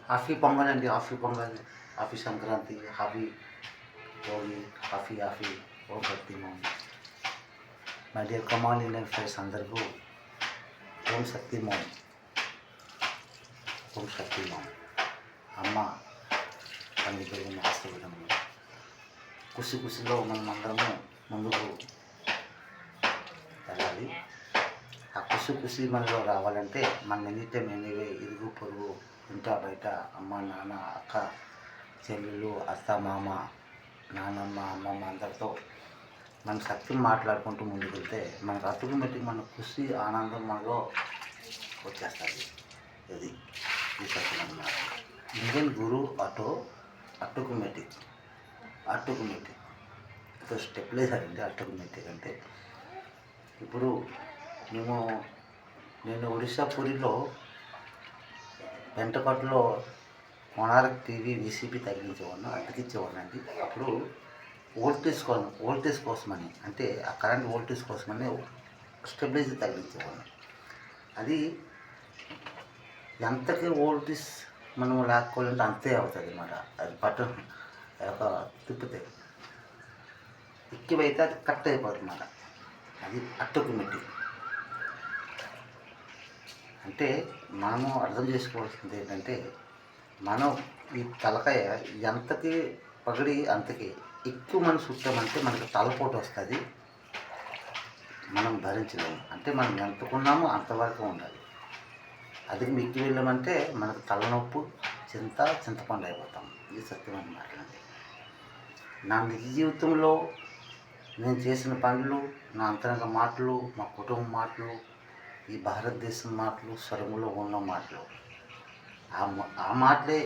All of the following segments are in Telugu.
హ్యాపీ పొంగల్ అండి, happy Pongal, happy Sankranti, happy Holi, happy Om Shakti Om. My dear come on Indian friends అందరికీ ఓం శక్తి ఓం, ఓం శక్తి ఓం. అమ్మ తల్లిదండ్రులను ఆశీర్వదము. కుసిలో మనం అందరము ముందుకు వెళ్ళాలి. ఆ కుసి మనలో రావాలంటే మన ఎన్నిటైం ఎనివే ఇరుగు పొరుగు ఇంటా బయట అమ్మ నాన్న అక్క చెల్లెలు అత్త మామ నాన్నమ్మ అమ్మమ్మ అందరితో మన సత్యం మాట్లాడుకుంటూ ముందుకు వెళ్తే మనకు ఆటోమేటిక్ మన ఖుషి ఆనందం మనలో వచ్చేస్తుంది. ఇది ఈ సత్యం అన్నమాట. ఇండియన్ గురు ఆటోమేటిక్ ఇప్పుడు స్టెప్లైజర్ అండి. ఆటోమేటిక్ అంటే ఇప్పుడు నేను ఒడిశా పూరిలో వెంటపట్లో కొనార్క్ టీవీ వీసీపీ తగిలించేవాడిని, అతికిచ్చేవాడిని. అప్పుడు వోల్టేజ్ కోసమని, అంటే ఆ కరెంట్ వోల్టేజ్ కోసమని స్టెబిలైజర్ తగిలించేవాడిని. అది ఎంతకి వోల్టేజ్ మనం లాక్కోవాలంటే అంతే అవుతుంది అన్నమాట. అది బటన్ తిప్పితే ఎక్కువైతే అది కట్ అయిపోతుంది అన్నమాట. అది ఆటోమేటిక్. అంటే మనము అర్థం చేసుకోవాల్సింది ఏంటంటే, మనం ఈ తలకాయ ఎంతకి పగిడి అంతకి ఎక్కువ మనం చుట్టామంటే మనకు తలపోటు వస్తుంది, మనం భరించలేము. అంటే మనం ఎంతకున్నామో అంతవరకు ఉండాలి. అది మిక్కి వెళ్ళామంటే మనకు తలనొప్పు చింతపండు అయిపోతాం. ఇది సత్యమైన మాటలండి. నా నిజ జీవితంలో నేను చేసిన పనులు, నా అంతరంగ మాటలు, మా కుటుంబ మాటలు, ఈ భారతదేశం మాటలు, స్వరములో ఉన్న మాటలు, ఆ మాటలే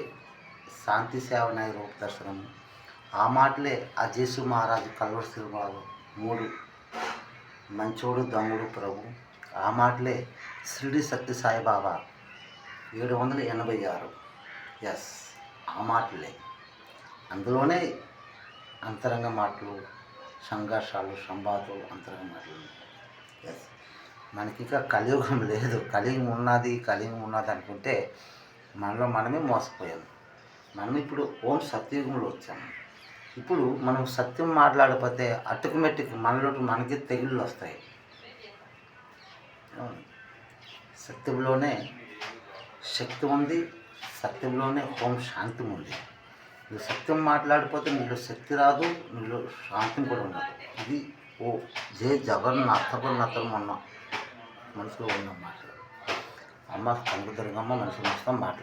శాంతి సేవనాయ రూప దర్శనము, ఆ మాటలే ఆ జేసు మహారాజు కల్వరి సినిమాలు 3 మంచోడు దమ్ముడు ప్రభు, ఆ మాటలే షిరిడి సత్య సాయిబాబా 786. ఎస్, ఆ మాటలే. అందులోనే అంతరంగ మాటలు, సంఘర్షాలు, సంవాదాలు, అంతరంగ మాటలు. ఎస్, మనకి ఇంకా కలియుగం లేదు. కలియుగం ఉన్నది అనుకుంటే మనలో మనమే మోసపోయాము. మనం ఇప్పుడు ఓం సత్యయుగంలో వచ్చాము. ఇప్పుడు మనం సత్యం మాట్లాడకపోతే ఆటోమేటిక్ మనకి తెగుళ్ళు వస్తాయి. సత్యంలోనే శక్తి ఉంది, సత్యంలోనే ఓం శాంతి ఉంది. నువ్వు సత్యం మాట్లాడిపోతే నీలో శక్తి రాదు, నీలో శాంతి కూడా ఉండదు. ఇది జయ జగన్నాథం మొన్న మనసులో ఉన్న మాట. అమ్మ కనకదుర్గమ్మ మనసు మొత్తం మాట్లాడు.